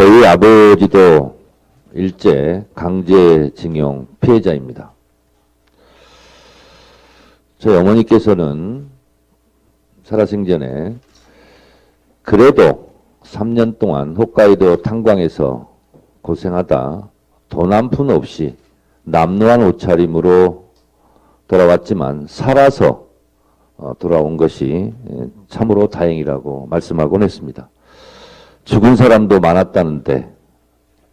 저희 아버지도 일제 강제징용 피해자입니다. 저희 어머니께서는 살아생전에 그래도 3년 동안 홋카이도 탄광에서 고생하다 돈 한 푼 없이 남루한 옷차림으로 돌아왔지만 살아서 돌아온 것이 참으로 다행이라고 말씀하곤 했습니다. 죽은 사람도 많았다는데,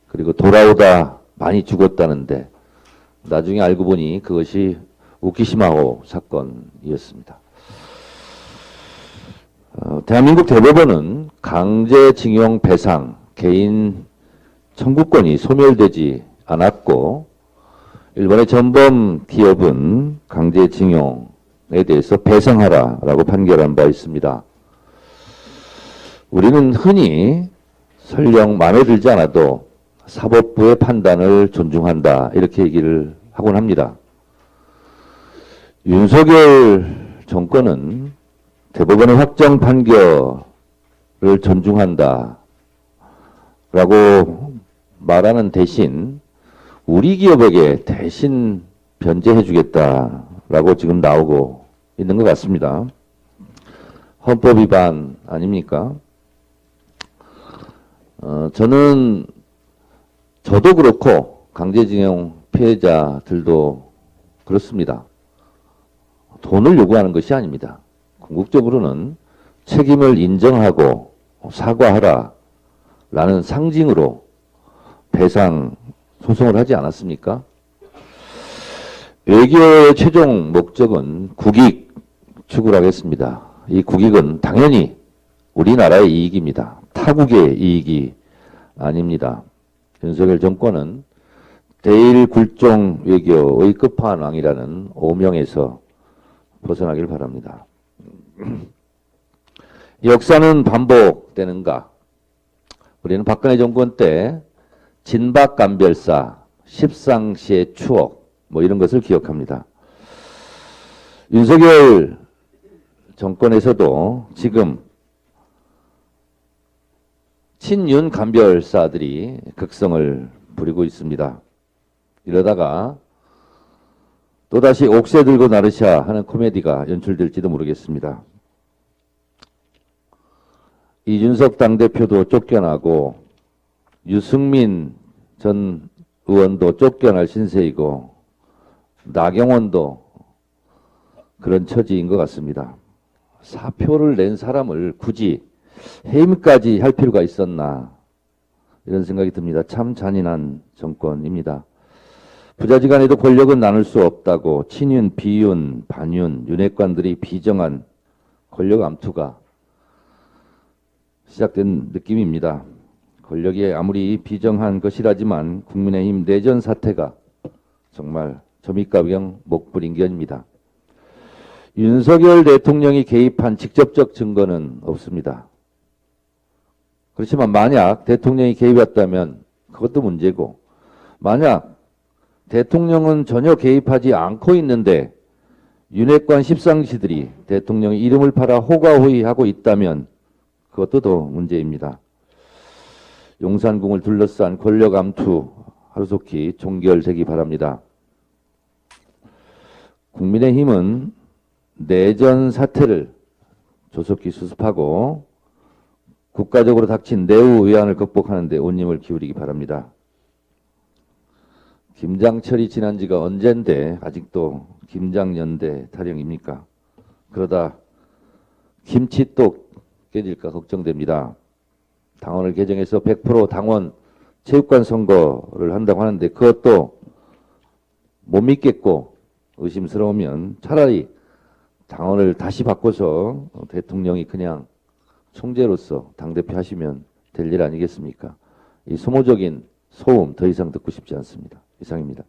그리고 돌아오다 많이 죽었다는데, 나중에 알고 보니 그것이 우키시마호 사건이었습니다. 대한민국 대법원은 강제징용 배상, 개인 청구권이 소멸되지 않았고, 일본의 전범 기업은 강제징용에 대해서 배상하라라고 판결한 바 있습니다. 우리는 흔히 설령 마음에 들지 않아도 사법부의 판단을 존중한다, 이렇게 얘기를 하곤 합니다. 윤석열 정권은 대법원의 확정 판결을 존중한다 라고 말하는 대신 우리 기업에게 대신 변제해 주겠다라고 지금 나오고 있는 것 같습니다. 헌법 위반 아닙니까? 저도 그렇고 강제징용 피해자들도 그렇습니다. 돈을 요구하는 것이 아닙니다. 궁극적으로는 책임을 인정하고 사과하라 라는 상징으로 배상 소송을 하지 않았습니까? 외교의 최종 목적은 국익 추구하겠습니다. 이 국익은 당연히 우리나라의 이익입니다. 타국의 이익이 아닙니다. 윤석열 정권은 대일 굴종 외교의 끝판왕이라는 오명에서 벗어나길 바랍니다. 역사는 반복되는가? 우리는 박근혜 정권 때 진박감별사, 십상시의 추억, 이런 것을 기억합니다. 윤석열 정권에서도 지금 친윤 감별사들이 극성을 부리고 있습니다. 이러다가 또다시 옥새 들고 나르샤 하는 코미디가 연출될지도 모르겠습니다. 이준석 당대표도 쫓겨나고 유승민 전 의원도 쫓겨날 신세이고 나경원도 그런 처지인 것 같습니다. 사표를 낸 사람을 굳이 해임까지 할 필요가 있었나, 이런 생각이 듭니다. 참 잔인한 정권입니다. 부자지간에도 권력은 나눌 수 없다고 친윤, 비윤, 반윤, 윤핵관들이 비정한 권력 암투가 시작된 느낌입니다. 권력이 아무리 비정한 것이라지만 국민의힘 내전 사태가 정말 점입가병 목불인견입니다. 윤석열 대통령이 개입한 직접적 증거는 없습니다. 그렇지만 만약 대통령이 개입했다면 그것도 문제고, 만약 대통령은 전혀 개입하지 않고 있는데 윤핵관 십상시들이 대통령의 이름을 팔아 호가호위하고 있다면 그것도 더 문제입니다. 용산궁을 둘러싼 권력 암투 하루속히 종결되기 바랍니다. 국민의힘은 내전 사태를 조속히 수습하고 국가적으로 닥친 내후 의안을 극복하는 데 온 힘을 기울이기 바랍니다. 김장철이 지난 지가 언젠데 아직도 김장연대 타령입니까? 그러다 김치 또 깨질까 걱정됩니다. 당원을 개정해서 100% 당원 체육관 선거를 한다고 하는데 그것도 못 믿겠고 의심스러우면 차라리 당원을 다시 바꿔서 대통령이 그냥 총재로서 당대표 하시면 될 일 아니겠습니까? 이 소모적인 소음 더 이상 듣고 싶지 않습니다. 이상입니다.